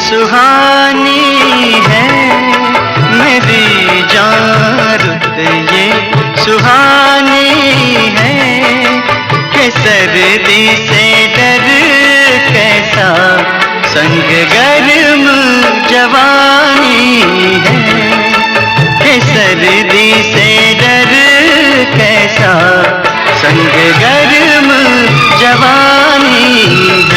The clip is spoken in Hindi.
सुहानी है मेरी जान रुत ये सुहानी है कि सर्दी से डर कैसा संग गर्म जवानी है कि सर्दी से डर कैसा संग गर्म जवानी